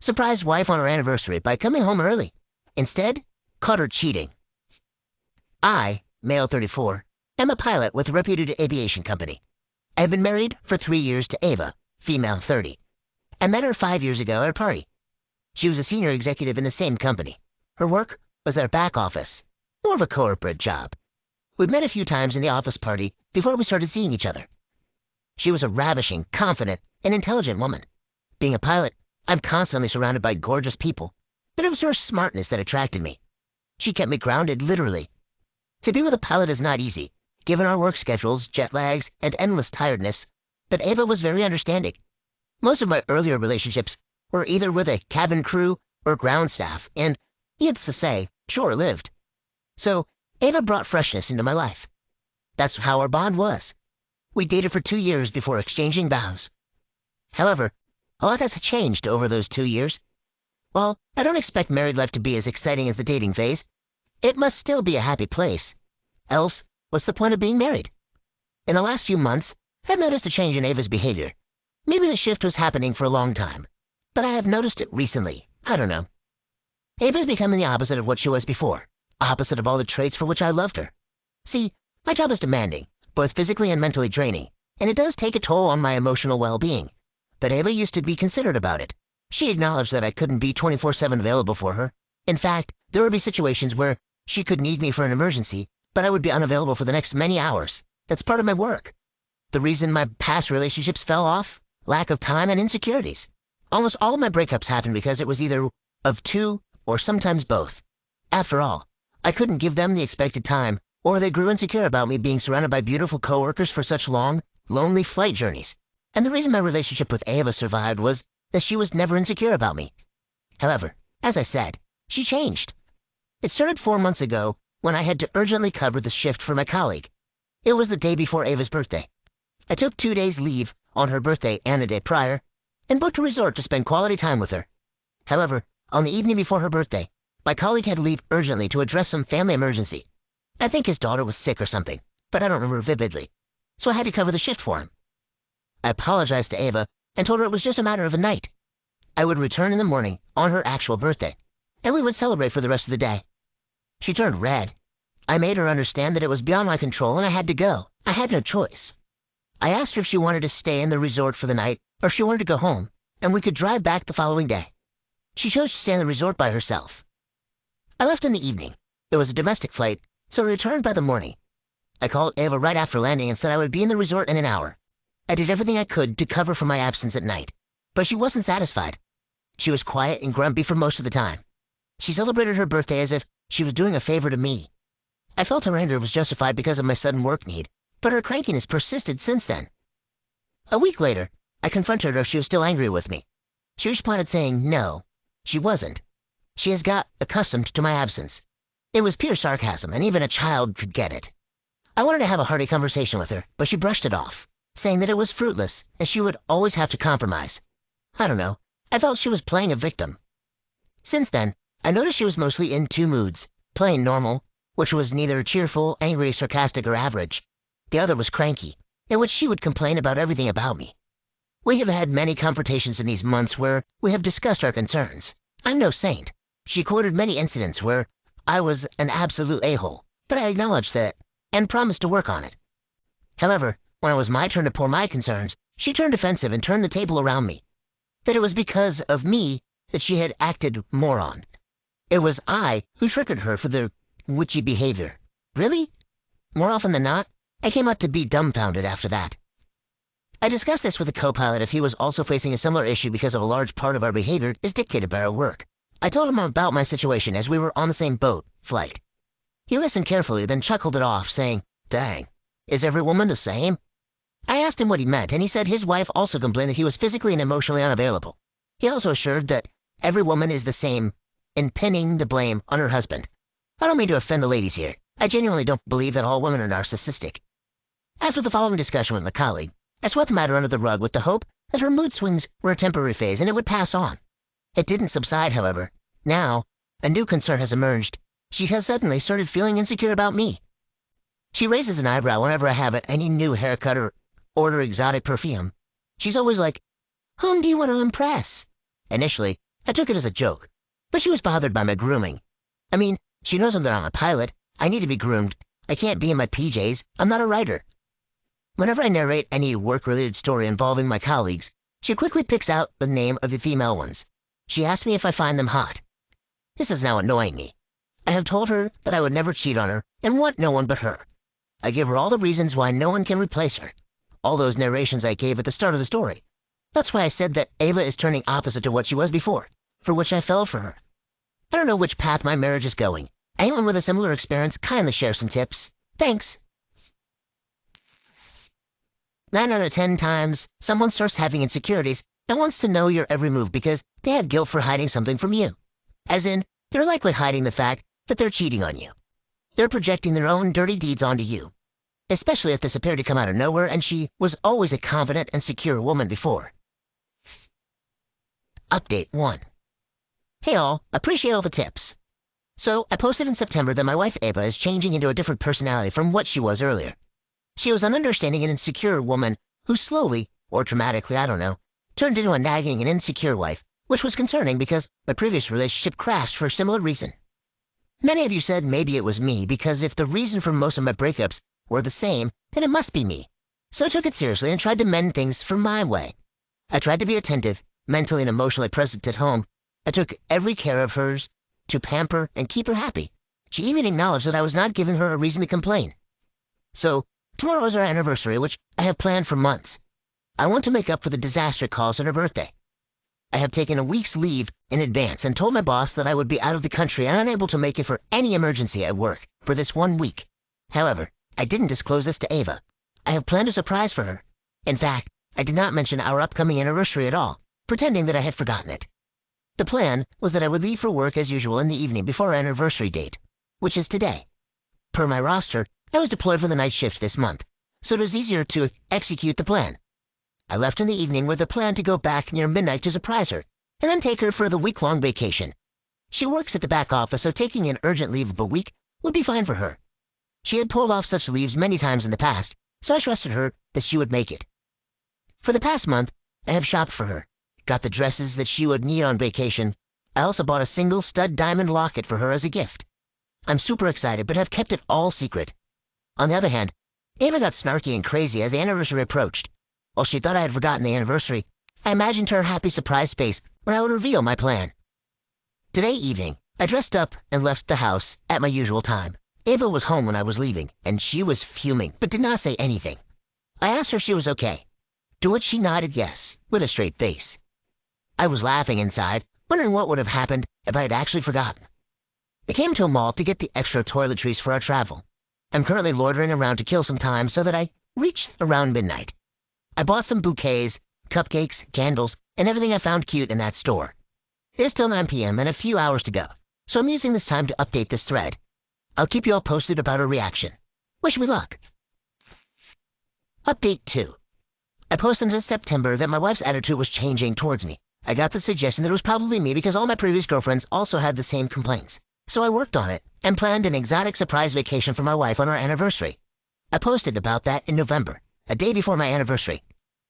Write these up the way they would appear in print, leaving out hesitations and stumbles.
Surprised wife on her anniversary by coming home early. Instead, caught her cheating. I, male 34, am a pilot with a reputed aviation company. I have been married for 3 years to Ava, female 30. I met her 5 years ago at a party. She was a senior executive in the same company. Her work was at a back office, more of a corporate job. We'd met a few times in the office party before we started seeing each other. She was a ravishing, confident, and intelligent woman. Being a pilot, I'm constantly surrounded by gorgeous people, but it was her smartness that attracted me. She kept me grounded, literally. To be with a pilot is not easy, given our work schedules, jet lags, and endless tiredness, but Ava was very understanding. Most of my earlier relationships were either with a cabin crew or ground staff, and, needless to say, short-lived. So, Ava brought freshness into my life. That's how our bond was. We dated for 2 years before exchanging vows. However, a lot has changed over those 2 years. While I don't expect married life to be as exciting as the dating phase, it must still be a happy place. Else, what's the point of being married? In the last few months, I've noticed a change in Ava's behavior. Maybe the shift was happening for a long time, but I have noticed it recently. I don't know. Ava's becoming the opposite of what she was before, opposite of all the traits for which I loved her. See, my job is demanding, both physically and mentally draining, and it does take a toll on my emotional well-being. But Ava used to be considerate about it. She acknowledged that I couldn't be 24/7 available for her. In fact, there would be situations where she could need me for an emergency, but I would be unavailable for the next many hours. That's part of my work. The reason my past relationships fell off? Lack of time and insecurities. Almost all of my breakups happened because it was either of two or sometimes both. After all, I couldn't give them the expected time, or they grew insecure about me being surrounded by beautiful coworkers for such long, lonely flight journeys. And the reason my relationship with Ava survived was that she was never insecure about me. However, as I said, she changed. It started 4 months ago when I had to urgently cover the shift for my colleague. It was the day before Ava's birthday. I took 2 days leave on her birthday and a day prior, and booked a resort to spend quality time with her. However, on the evening before her birthday, my colleague had to leave urgently to address some family emergency. I think his daughter was sick or something, but I don't remember vividly, so I had to cover the shift for him. I apologized to Ava and told her it was just a matter of a night. I would return in the morning on her actual birthday, and we would celebrate for the rest of the day. She turned red. I made her understand that it was beyond my control and I had to go. I had no choice. I asked her if she wanted to stay in the resort for the night or if she wanted to go home, and we could drive back the following day. She chose to stay in the resort by herself. I left in the evening. It was a domestic flight, so I returned by the morning. I called Ava right after landing and said I would be in the resort in an hour. I did everything I could to cover for my absence at night, but she wasn't satisfied. She was quiet and grumpy for most of the time. She celebrated her birthday as if she was doing a favor to me. I felt her anger was justified because of my sudden work need, but her crankiness persisted since then. A week later, I confronted her if she was still angry with me. She responded saying no, she wasn't. She has got accustomed to my absence. It was pure sarcasm, and even a child could get it. I wanted to have a hearty conversation with her, but she brushed it off, saying that it was fruitless, and she would always have to compromise. I don't know, I felt she was playing a victim. Since then, I noticed she was mostly in two moods, plain normal, which was neither cheerful, angry, sarcastic, or average. The other was cranky, in which she would complain about everything about me. We have had many confrontations in these months where we have discussed our concerns. I'm no saint. She quoted many incidents where I was an absolute a-hole, but I acknowledged that and promised to work on it. However, when it was my turn to pour my concerns, she turned defensive and turned the table around me. That it was because of me that she had acted moron. It was I who triggered her for the witchy behavior. Really? More often than not, I came out to be dumbfounded after that. I discussed this with the co-pilot if he was also facing a similar issue because of a large part of our behavior is dictated by our work. I told him about my situation as we were on the same boat, flight. He listened carefully, then chuckled it off, saying, "Dang, is every woman the same?" I asked him what he meant, and he said his wife also complained that he was physically and emotionally unavailable. He also assured that every woman is the same in pinning the blame on her husband. I don't mean to offend the ladies here. I genuinely don't believe that all women are narcissistic. After the following discussion with my colleague, I swept the matter under the rug with the hope that her mood swings were a temporary phase and it would pass on. It didn't subside, however. Now, a new concern has emerged. She has suddenly started feeling insecure about me. She raises an eyebrow whenever I have any new haircut or order exotic perfume. She's always like, "Whom do you want to impress?" Initially, I took it as a joke, but she was bothered by my grooming. I mean, she knows that I'm a pilot. I need to be groomed. I can't be in my PJs. I'm not a writer. Whenever I narrate any work-related story involving my colleagues, she quickly picks out the name of the female ones. She asks me if I find them hot. This is now annoying me. I have told her that I would never cheat on her and want no one but her. I give her all the reasons why no one can replace her. All those narrations I gave at the start of the story. That's why I said that Ava is turning opposite to what she was before, for which I fell for her. I don't know which path my marriage is going. Anyone with a similar experience kindly share some tips. Thanks. 9 out of 10 times, someone starts having insecurities and wants to know your every move because they have guilt for hiding something from you. As in, they're likely hiding the fact that they're cheating on you. They're projecting their own dirty deeds onto you, especially if this appeared to come out of nowhere and she was always a confident and secure woman before. Update 1. Hey all, appreciate all the tips. So, I posted in September that my wife Ava is changing into a different personality from what she was earlier. She was an understanding and insecure woman who slowly, or dramatically, I don't know, turned into a nagging and insecure wife, which was concerning because my previous relationship crashed for a similar reason. Many of you said maybe it was me because if the reason for most of my breakups were the same, then it must be me. So I took it seriously and tried to mend things from my way. I tried to be attentive, mentally and emotionally present at home. I took every care of hers to pamper and keep her happy. She even acknowledged that I was not giving her a reason to complain. So, tomorrow is our anniversary, which I have planned for months. I want to make up for the disaster caused on her birthday. I have taken a week's leave in advance and told my boss that I would be out of the country and unable to make it for any emergency at work for this 1 week. However, I didn't disclose this to Ava. I have planned a surprise for her. In fact, I did not mention our upcoming anniversary at all, pretending that I had forgotten it. The plan was that I would leave for work as usual in the evening before our anniversary date, which is today. Per my roster, I was deployed for the night shift this month, so it was easier to execute the plan. I left in the evening with a plan to go back near midnight to surprise her, and then take her for the week-long vacation. She works at the back office, so taking an urgent leave of a week would be fine for her. She had pulled off such leaves many times in the past, so I trusted her that she would make it. For the past month, I have shopped for her, got the dresses that she would need on vacation. I also bought a single stud diamond locket for her as a gift. I'm super excited, but have kept it all secret. On the other hand, Ava got snarky and crazy as the anniversary approached. While she thought I had forgotten the anniversary, I imagined her happy surprise face when I would reveal my plan. Today evening, I dressed up and left the house at my usual time. Ava was home when I was leaving, and she was fuming, but did not say anything. I asked her if she was okay, to which she nodded yes, with a straight face. I was laughing inside, wondering what would have happened if I had actually forgotten. I came to a mall to get the extra toiletries for our travel. I'm currently loitering around to kill some time so that I reached around midnight. I bought some bouquets, cupcakes, candles, and everything I found cute in that store. It is still 9 p.m. and a few hours to go, so I'm using this time to update this thread. I'll keep you all posted about her reaction. Wish me luck. Update 2. I posted in September that my wife's attitude was changing towards me. I got the suggestion that it was probably me because all my previous girlfriends also had the same complaints. So I worked on it and planned an exotic surprise vacation for my wife on our anniversary. I posted about that in November, a day before my anniversary.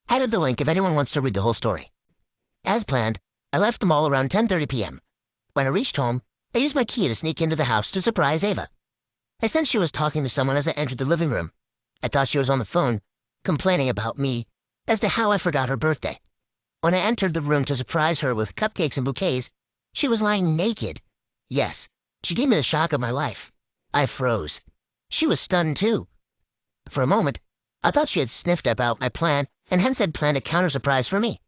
Added the link if anyone wants to read the whole story. As planned, I left the mall around 10:30 p.m. When I reached home, I used my key to sneak into the house to surprise Ava. I sensed she was talking to someone as I entered the living room. I thought she was on the phone, complaining about me as to how I forgot her birthday. When I entered the room to surprise her with cupcakes and bouquets, she was lying naked. Yes, she gave me the shock of my life. I froze. She was stunned too. For a moment, I thought she had sniffed about my plan and hence had planned a counter-surprise for me.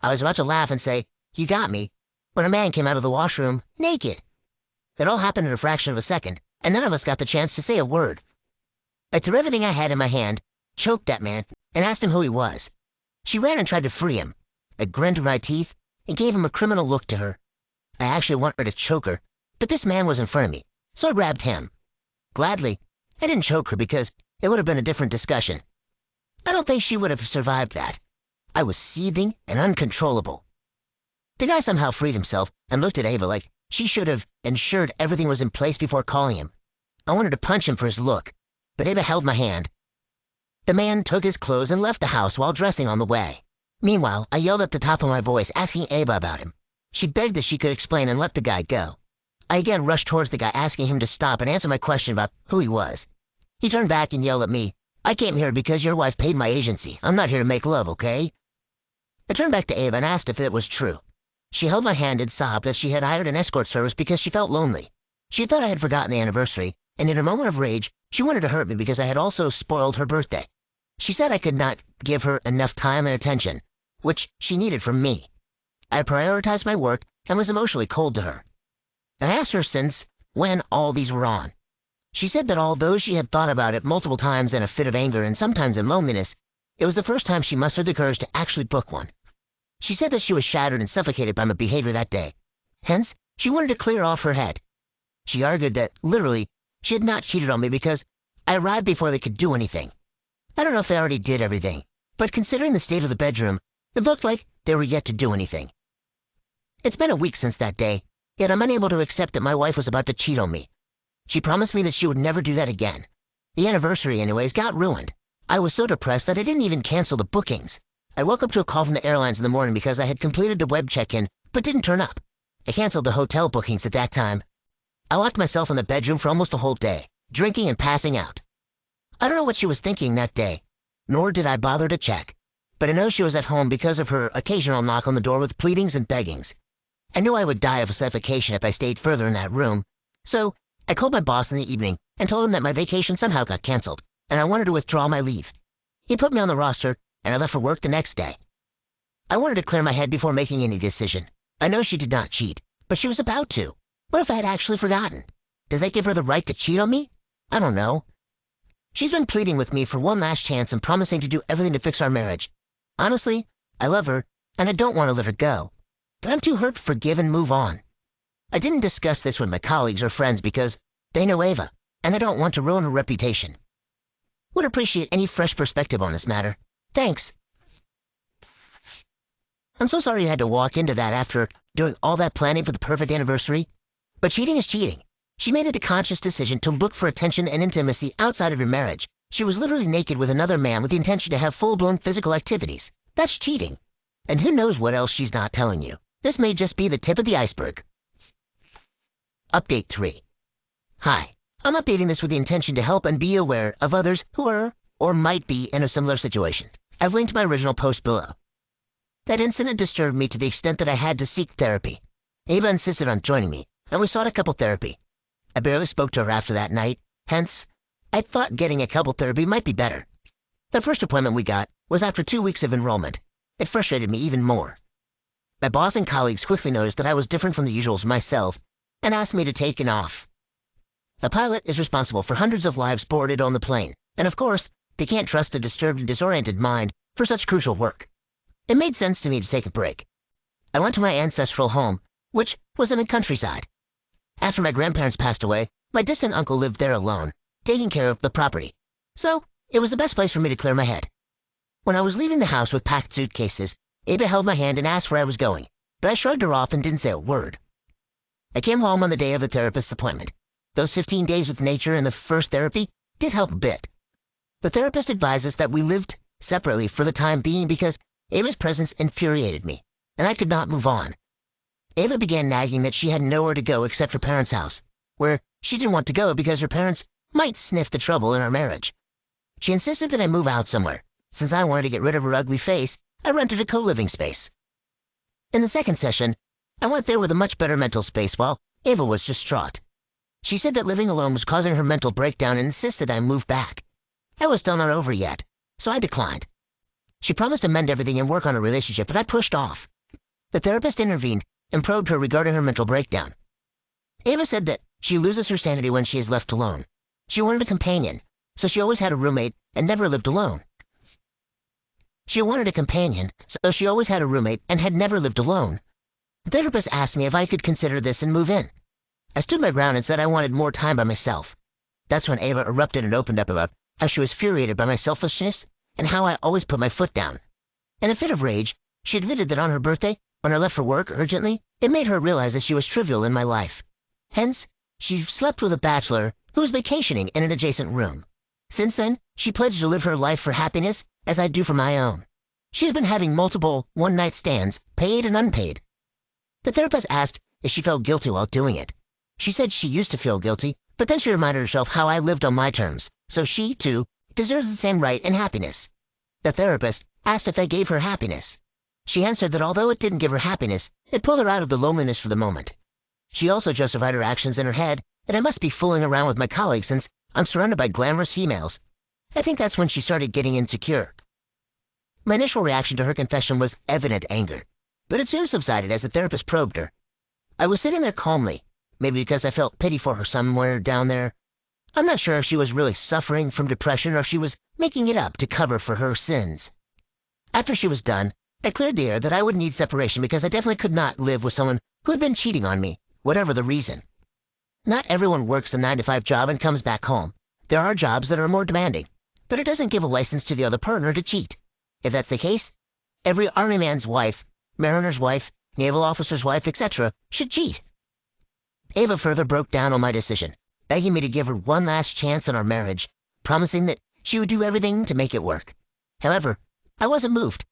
I was about to laugh and say, "You got me," when a man came out of the washroom, naked. It all happened in a fraction of a second, and none of us got the chance to say a word. I threw everything I had in my hand, choked that man, and asked him who he was. She ran and tried to free him. I grinned with my teeth and gave him a criminal look to her. I actually wanted to choke her, but this man was in front of me, so I grabbed him. Gladly, I didn't choke her because it would have been a different discussion. I don't think she would have survived that. I was seething and uncontrollable. The guy somehow freed himself and looked at Ava like she should have ensured everything was in place before calling him. I wanted to punch him for his look, but Ava held my hand. The man took his clothes and left the house while dressing on the way. Meanwhile, I yelled at the top of my voice, asking Ava about him. She begged that she could explain and let the guy go. I again rushed towards the guy, asking him to stop and answer my question about who he was. He turned back and yelled at me, "I came here because your wife paid my agency. I'm not here to make love, okay?" I turned back to Ava and asked if it was true. She held my hand and sobbed that she had hired an escort service because she felt lonely. She thought I had forgotten the anniversary, and in a moment of rage, she wanted to hurt me because I had also spoiled her birthday. She said I could not give her enough time and attention, which she needed from me. I prioritized my work and was emotionally cold to her. I asked her since when all these were on. She said that although she had thought about it multiple times in a fit of anger and sometimes in loneliness, it was the first time she mustered the courage to actually book one. She said that she was shattered and suffocated by my behavior that day. Hence, she wanted to clear off her head. She argued that, literally, she had not cheated on me because I arrived before they could do anything. I don't know if they already did everything, but considering the state of the bedroom, it looked like they were yet to do anything. It's been a week since that day, yet I'm unable to accept that my wife was about to cheat on me. She promised me that she would never do that again. The anniversary, anyways, got ruined. I was so depressed that I didn't even cancel the bookings. I woke up to a call from the airlines in the morning because I had completed the web check-in, but didn't turn up. I canceled the hotel bookings at that time. I locked myself in the bedroom for almost a whole day, drinking and passing out. I don't know what she was thinking that day, nor did I bother to check, but I know she was at home because of her occasional knock on the door with pleadings and beggings. I knew I would die of suffocation if I stayed further in that room, so I called my boss in the evening and told him that my vacation somehow got canceled, and I wanted to withdraw my leave. He put me on the roster, and I left for work the next day. I wanted to clear my head before making any decision. I know she did not cheat, but she was about to. What if I had actually forgotten? Does that give her the right to cheat on me? I don't know. She's been pleading with me for one last chance and promising to do everything to fix our marriage. Honestly, I love her, and I don't want to let her go. But I'm too hurt to forgive and move on. I didn't discuss this with my colleagues or friends because they know Ava, and I don't want to ruin her reputation. Would appreciate any fresh perspective on this matter. Thanks. I'm so sorry you had to walk into that after doing all that planning for the perfect anniversary. But cheating is cheating. She made it a conscious decision to look for attention and intimacy outside of your marriage. She was literally naked with another man with the intention to have full-blown physical activities. That's cheating. And who knows what else she's not telling you. This may just be the tip of the iceberg. Update 3. Hi. I'm updating this with the intention to help and be aware of others who are or might be in a similar situation. I've linked my original post below. That incident disturbed me to the extent that I had to seek therapy. Ava insisted on joining me, and we sought a couple therapy. I barely spoke to her after that night, hence, I thought getting a couple therapy might be better. The first appointment we got was after 2 weeks of enrollment. It frustrated me even more. My boss and colleagues quickly noticed that I was different from the usuals myself and asked me to take an off. The pilot is responsible for hundreds of lives boarded on the plane, and of course, they can't trust a disturbed and disoriented mind for such crucial work. It made sense to me to take a break. I went to my ancestral home, which was in the countryside. After my grandparents passed away, my distant uncle lived there alone, taking care of the property. So, it was the best place for me to clear my head. When I was leaving the house with packed suitcases, Ava held my hand and asked where I was going, but I shrugged her off and didn't say a word. I came home on the day of the therapist's appointment. Those 15 days with nature and the first therapy did help a bit. The therapist advised us that we lived separately for the time being because Ava's presence infuriated me, and I could not move on. Ava began nagging that she had nowhere to go except her parents' house, where she didn't want to go because her parents might sniff the trouble in our marriage. She insisted that I move out somewhere. Since I wanted to get rid of her ugly face, I rented a co-living space. In the second session, I went there with a much better mental space while Ava was distraught. She said that living alone was causing her mental breakdown and insisted I move back. I was still not over yet, so I declined. She promised to mend everything and work on a relationship, but I pushed off. The therapist intervened and probed her regarding her mental breakdown. Ava said that she loses her sanity when she is left alone. She wanted a companion, so she always had a roommate and never lived alone. She wanted a companion, so she always had a roommate and had never lived alone. The therapist asked me if I could consider this and move in. I stood my ground and said I wanted more time by myself. That's when Ava erupted and opened up about how she was infuriated by my selfishness and how I always put my foot down. In a fit of rage, she admitted that on her birthday, when I left for work urgently, it made her realize that she was trivial in my life. Hence, she slept with a bachelor who was vacationing in an adjacent room. Since then, she pledged to live her life for happiness as I do for my own. She has been having multiple one-night stands, paid and unpaid. The therapist asked if she felt guilty while doing it. She said she used to feel guilty, but then she reminded herself how I lived on my terms, so she, too, deserves the same right and happiness. The therapist asked if that gave her happiness. She answered that although it didn't give her happiness, it pulled her out of the loneliness for the moment. She also justified her actions in her head that I must be fooling around with my colleagues since I'm surrounded by glamorous females. I think that's when she started getting insecure. My initial reaction to her confession was evident anger, but it soon subsided as the therapist probed her. I was sitting there calmly, maybe because I felt pity for her somewhere down there. I'm not sure if she was really suffering from depression or if she was making it up to cover for her sins. After she was done, I cleared the air that I would need separation because I definitely could not live with someone who had been cheating on me, whatever the reason. Not everyone works a 9-to-5 job and comes back home. There are jobs that are more demanding, but it doesn't give a license to the other partner to cheat. If that's the case, every army man's wife, mariner's wife, naval officer's wife, etc. should cheat. Ava further broke down on my decision, begging me to give her one last chance in our marriage, promising that she would do everything to make it work. However, I wasn't moved.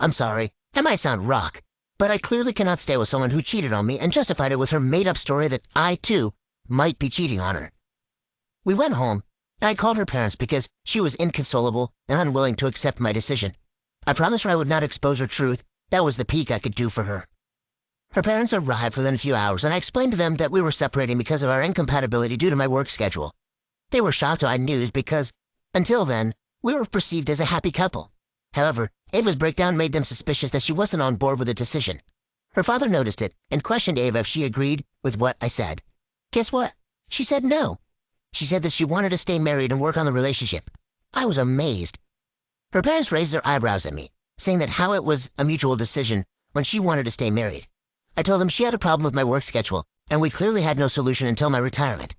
I'm sorry, I might sound rock, but I clearly cannot stay with someone who cheated on me and justified it with her made-up story that I, too, might be cheating on her. We went home, and I called her parents because she was inconsolable and unwilling to accept my decision. I promised her I would not expose her truth. That was the peak I could do for her. Her parents arrived within a few hours, and I explained to them that we were separating because of our incompatibility due to my work schedule. They were shocked by news because, until then, we were perceived as a happy couple. However, Ava's breakdown made them suspicious that she wasn't on board with the decision. Her father noticed it and questioned Ava if she agreed with what I said. Guess what? She said no. She said that she wanted to stay married and work on the relationship. I was amazed. Her parents raised their eyebrows at me, saying that how it was a mutual decision when she wanted to stay married. I told them she had a problem with my work schedule, and we clearly had no solution until my retirement.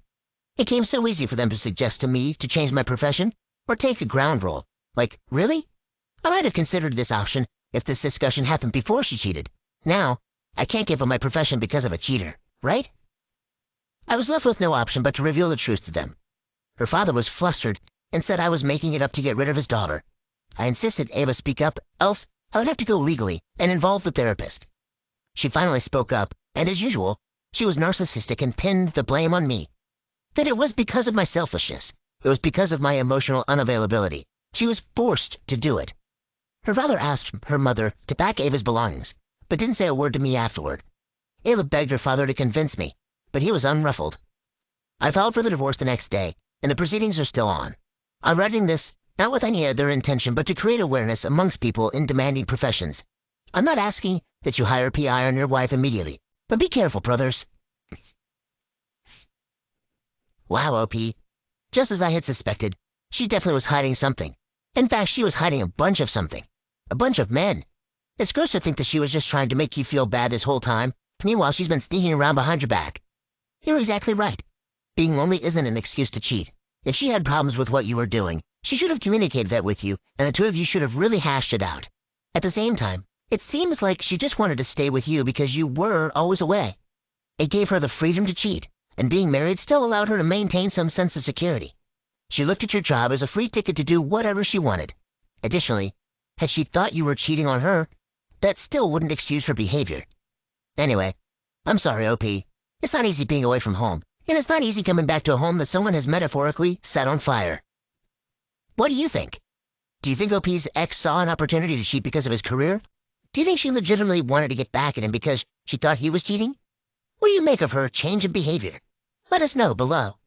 It came so easy for them to suggest to me to change my profession or take a ground role. Like, really? I might have considered this option if this discussion happened before she cheated. Now, I can't give up my profession because of a cheater, right? I was left with no option but to reveal the truth to them. Her father was flustered and said I was making it up to get rid of his daughter. I insisted Ava speak up, else I would have to go legally and involve the therapist. She finally spoke up, and as usual, she was narcissistic and pinned the blame on me. That it was because of my selfishness. It was because of my emotional unavailability. She was forced to do it. Her father asked her mother to pack Ava's belongings, but didn't say a word to me afterward. Ava begged her father to convince me, but he was unruffled. I filed for the divorce the next day, and the proceedings are still on. I'm writing this not with any other intention but to create awareness amongst people in demanding professions. I'm not asking that you hire PI on your wife immediately, but be careful, brothers. Wow, OP. Just as I had suspected, she definitely was hiding something. In fact, she was hiding a bunch of something. A bunch of men. It's gross to think that she was just trying to make you feel bad this whole time. Meanwhile, she's been sneaking around behind your back. You're exactly right. Being lonely isn't an excuse to cheat. If she had problems with what you were doing, she should have communicated that with you, and the two of you should have really hashed it out. At the same time, it seems like she just wanted to stay with you because you were always away. It gave her the freedom to cheat, and being married still allowed her to maintain some sense of security. She looked at your job as a free ticket to do whatever she wanted. Additionally, had she thought you were cheating on her, that still wouldn't excuse her behavior. Anyway, I'm sorry, OP. It's not easy being away from home, and it's not easy coming back to a home that someone has metaphorically set on fire. What do you think? Do you think OP's ex saw an opportunity to cheat because of his career? Do you think she legitimately wanted to get back at him because she thought he was cheating? What do you make of her change in behavior? Let us know below.